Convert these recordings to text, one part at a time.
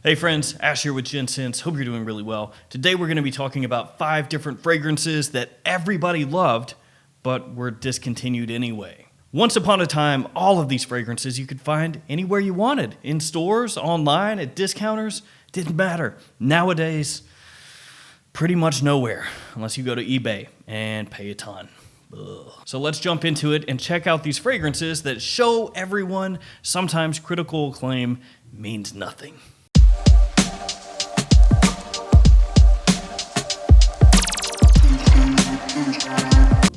Hey friends, Ash here with gentsscents. Hope you're doing really well. Today we're going to be talking about 5 different fragrances that everybody loved, but were discontinued anyway. Once upon a time, all of these fragrances you could find anywhere you wanted. In stores, online, at discounters, didn't matter. Nowadays, pretty much nowhere, unless you go to eBay and pay a ton. Ugh. So let's jump into it and check out these fragrances that show everyone sometimes critical acclaim means nothing.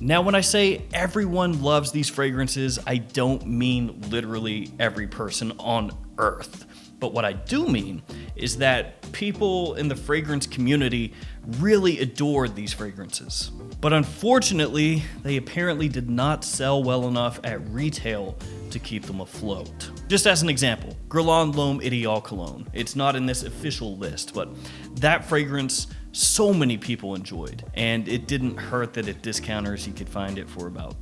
Now, when I say everyone loves these fragrances, I don't mean literally every person on earth. But what I do mean is that people in the fragrance community really adored these fragrances. But unfortunately, they apparently did not sell well enough at retail to keep them afloat. Just as an example, Guerlain L'Homme Ideal Cologne. It's not in this official list, but that fragrance so many people enjoyed, and it didn't hurt that at discounters you could find it for about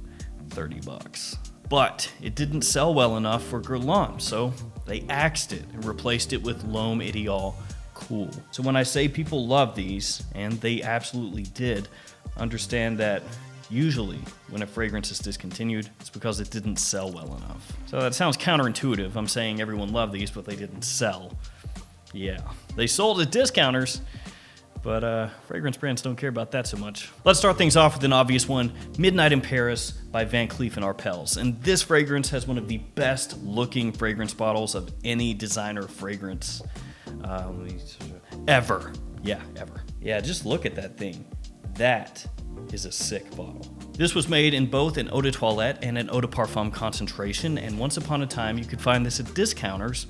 30 bucks. But it didn't sell well enough for Guerlain, so they axed it and replaced it with L'Homme Ideal Cool. So when I say people love these, and they absolutely did, understand that usually when a fragrance is discontinued, it's because it didn't sell well enough. So that sounds counterintuitive. I'm saying everyone loved these, but they didn't sell. Yeah, they sold at discounters, but fragrance brands don't care about that so much. Let's start things off with an obvious one, Midnight in Paris by Van Cleef & Arpels. And this fragrance has one of the best looking fragrance bottles of any designer fragrance ever. Yeah, ever. Yeah, just look at that thing. That is a sick bottle. This was made in both an eau de toilette and an eau de parfum concentration, and once upon a time you could find this at discounters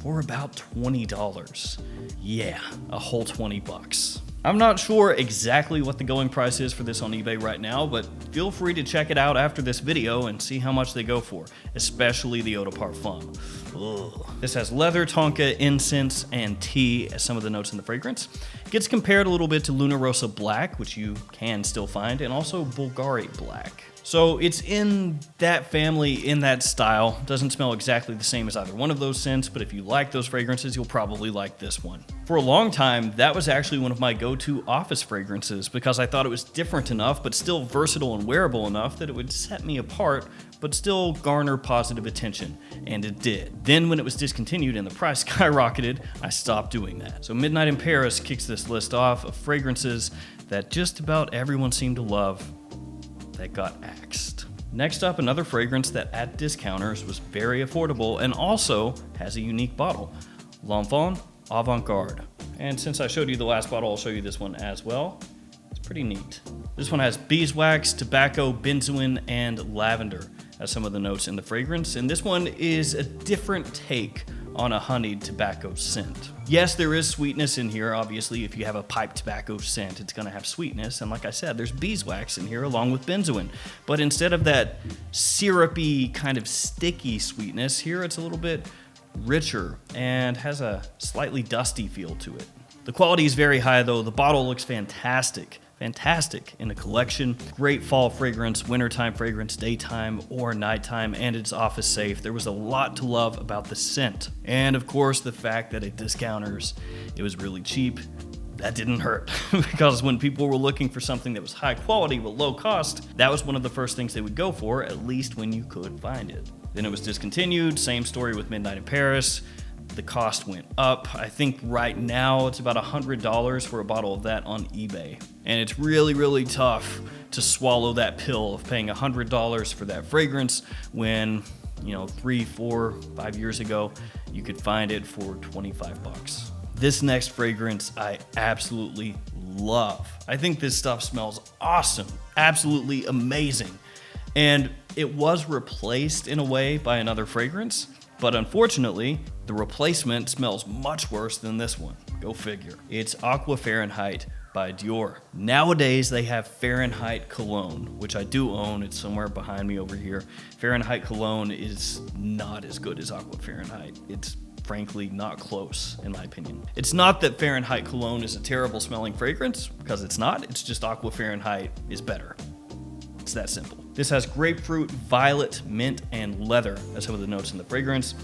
for about $20. Yeah, a whole 20 bucks. I'm not sure exactly what the going price is for this on eBay right now, but feel free to check it out after this video and see how much they go for, especially the eau de parfum. Ugh. This has leather, tonka, incense, and tea as some of the notes in the fragrance. It gets compared a little bit to Luna Rossa Black, which you can still find, and also Bulgari Black. So it's in that family, in that style. Doesn't smell exactly the same as either one of those scents, but if you like those fragrances, you'll probably like this one. For a long time, that was actually one of my go-to office fragrances because I thought it was different enough, but still versatile and wearable enough that it would set me apart, but still garner positive attention, and it did. Then when it was discontinued and the price skyrocketed, I stopped doing that. So Midnight in Paris kicks this list off of fragrances that just about everyone seemed to love that got axed. Next up, another fragrance that at discounters was very affordable and also has a unique bottle, Lanvin Avant Garde. And since I showed you the last bottle, I'll show you this one as well. It's pretty neat. This one has beeswax, tobacco, benzoin, and lavender as some of the notes in the fragrance, and this one is a different take on a honeyed tobacco scent. Yes, there is sweetness in here. Obviously, if you have a pipe tobacco scent, it's gonna have sweetness. And like I said, there's beeswax in here along with benzoin. But instead of that syrupy, kind of sticky sweetness, here it's a little bit richer and has a slightly dusty feel to it. The quality is very high though. The bottle looks fantastic. Fantastic in a collection. Great fall fragrance, wintertime fragrance, daytime or nighttime, and it's office safe. There was a lot to love about the scent. And of course, the fact that at discounters, it was really cheap. That didn't hurt because when people were looking for something that was high quality but low cost, that was one of the first things they would go for, at least when you could find it. Then it was discontinued, same story with Midnight in Paris. The cost went up. I think right now it's about $100 for a bottle of that on eBay. And it's really, really tough to swallow that pill of paying $100 for that fragrance when, 3, 4, 5 years ago, you could find it for 25 bucks. This next fragrance I absolutely love. I think this stuff smells awesome, absolutely amazing. And it was replaced in a way by another fragrance, but unfortunately, the replacement smells much worse than this one. Go figure. It's Aqua Fahrenheit by Dior. Nowadays, they have Fahrenheit Cologne, which I do own. It's somewhere behind me over here. Fahrenheit Cologne is not as good as Aqua Fahrenheit. It's frankly not close, in my opinion. It's not that Fahrenheit Cologne is a terrible smelling fragrance, because it's not. It's just Aqua Fahrenheit is better. It's that simple. This has grapefruit, violet, mint, and leather as some of the notes in the fragrance.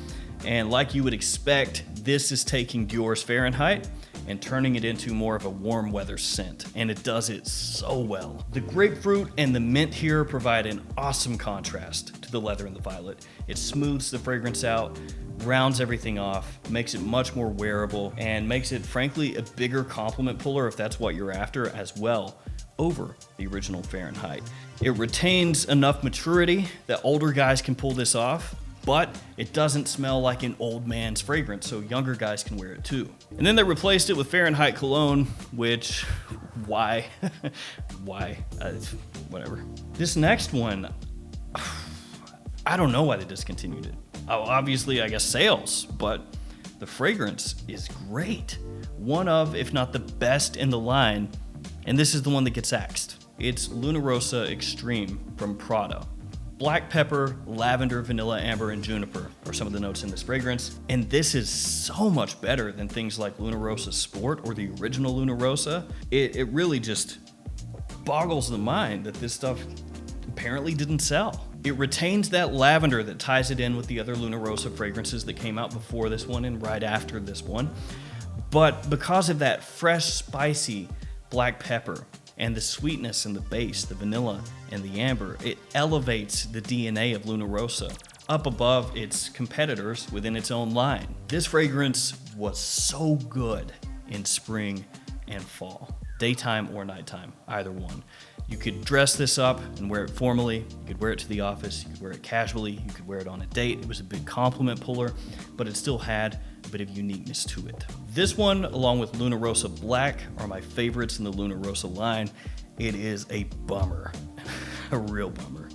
And like you would expect, this is taking Dior's Fahrenheit and turning it into more of a warm weather scent, and it does it so well. The grapefruit and the mint here provide an awesome contrast to the leather and the violet. It smooths the fragrance out, rounds everything off, makes it much more wearable, and makes it frankly a bigger compliment puller if that's what you're after as well over the original Fahrenheit. It retains enough maturity that older guys can pull this off, but it doesn't smell like an old man's fragrance, so younger guys can wear it too. And then they replaced it with Fahrenheit cologne, which, why? Why? Whatever. This next one, I don't know why they discontinued it. Obviously, I guess sales, but the fragrance is great. One of, if not the best in the line, and this is the one that gets axed. It's Luna Rossa Extreme from Prada. Black pepper, lavender, vanilla, amber, and juniper are some of the notes in this fragrance. And this is so much better than things like Luna Rossa Sport or the original Luna Rossa. It really just boggles the mind that this stuff apparently didn't sell. It retains that lavender that ties it in with the other Luna Rossa fragrances that came out before this one and right after this one. But because of that fresh, spicy black pepper, and the sweetness and the base, the vanilla and the amber, it elevates the DNA of Luna Rossa up above its competitors within its own line. This fragrance was so good in spring and fall, daytime or nighttime, either one. You could dress this up and wear it formally, you could wear it to the office, you could wear it casually, you could wear it on a date. It was a big compliment puller, but it still had a bit of uniqueness to it. This one, along with Luna Rossa Black, are my favorites in the Luna Rossa line. It is a bummer, a real bummer,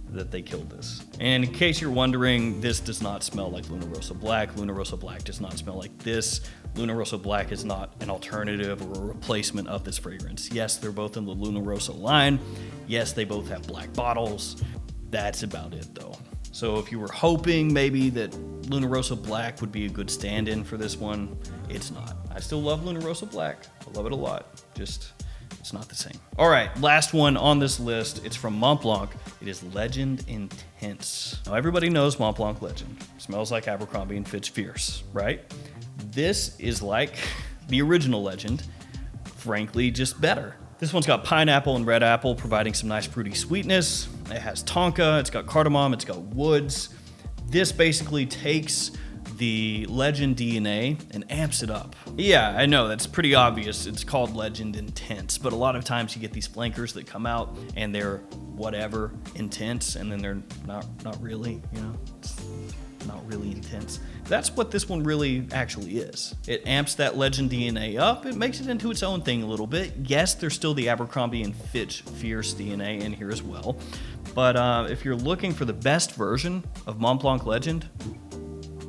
that they killed this. And in case you're wondering, this does not smell like Luna Rossa Black. Luna Rossa Black does not smell like this. Luna Rossa Black is not an alternative or a replacement of this fragrance. Yes, they're both in the Luna Rossa line. Yes, they both have black bottles. That's about it though. So if you were hoping maybe that Luna Rossa Black would be a good stand-in for this one, it's not. I still love Luna Rossa Black. I love it a lot. Just, it's not the same. All right, last one on this list. It's from Mont Blanc. It is Legend Intense. Now everybody knows Mont Blanc Legend. Smells like Abercrombie and Fitch Fierce, right? This is like the original Legend, frankly, just better. This one's got pineapple and red apple, providing some nice fruity sweetness. It has tonka, it's got cardamom, it's got woods. This basically takes the Legend DNA and amps it up. Yeah, I know, that's pretty obvious. It's called Legend Intense, but a lot of times you get these flankers that come out and they're whatever intense, and then they're not really, you know, it's not really intense. That's what this one really actually is. It amps that Legend DNA up. It makes it into its own thing a little bit. Yes, there's still the Abercrombie and Fitch Fierce DNA in here as well. But if you're looking for the best version of Mont Blanc Legend,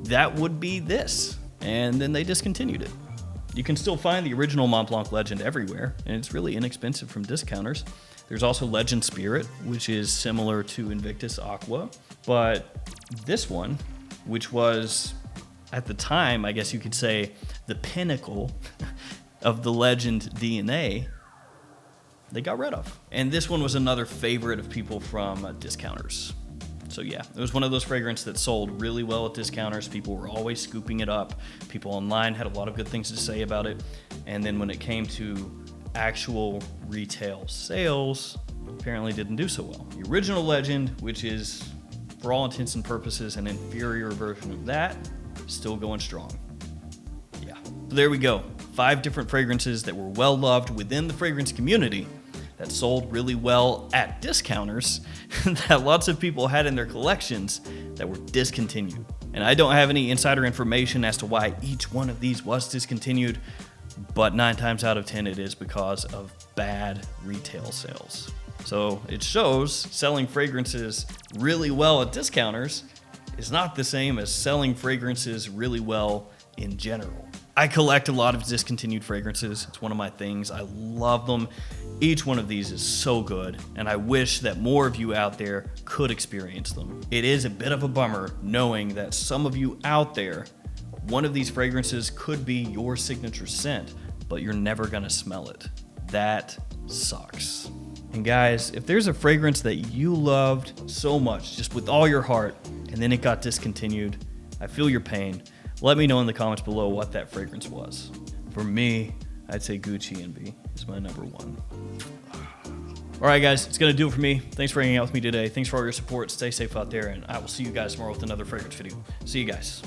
that would be this. And then they discontinued it. You can still find the original Mont Blanc Legend everywhere, and it's really inexpensive from discounters. There's also Legend Spirit, which is similar to Invictus Aqua. But this one, which was, at the time, I guess you could say, the pinnacle of the Legend DNA, they got rid of. And this one was another favorite of people from discounters. So yeah, it was one of those fragrances that sold really well at discounters. People were always scooping it up. People online had a lot of good things to say about it. And then when it came to actual retail sales, apparently didn't do so well. The original Legend, which is, for all intents and purposes, an inferior version of that, still going strong. Yeah. So there we go. 5 different fragrances that were well loved within the fragrance community that sold really well at discounters that lots of people had in their collections that were discontinued. And I don't have any insider information as to why each one of these was discontinued, but 9 times out of 10 it is because of bad retail sales. So it shows selling fragrances really well at discounters is not the same as selling fragrances really well in general. I collect a lot of discontinued fragrances. It's one of my things. I love them. Each one of these is so good, and I wish that more of you out there could experience them. It is a bit of a bummer knowing that some of you out there, one of these fragrances could be your signature scent, but you're never gonna smell it. That sucks. And guys, if there's a fragrance that you loved so much, just with all your heart, and then it got discontinued, I feel your pain. Let me know in the comments below what that fragrance was. For me, I'd say Gucci Envy is my number one. All right, guys, it's going to do it for me. Thanks for hanging out with me today. Thanks for all your support. Stay safe out there, and I will see you guys tomorrow with another fragrance video. See you guys.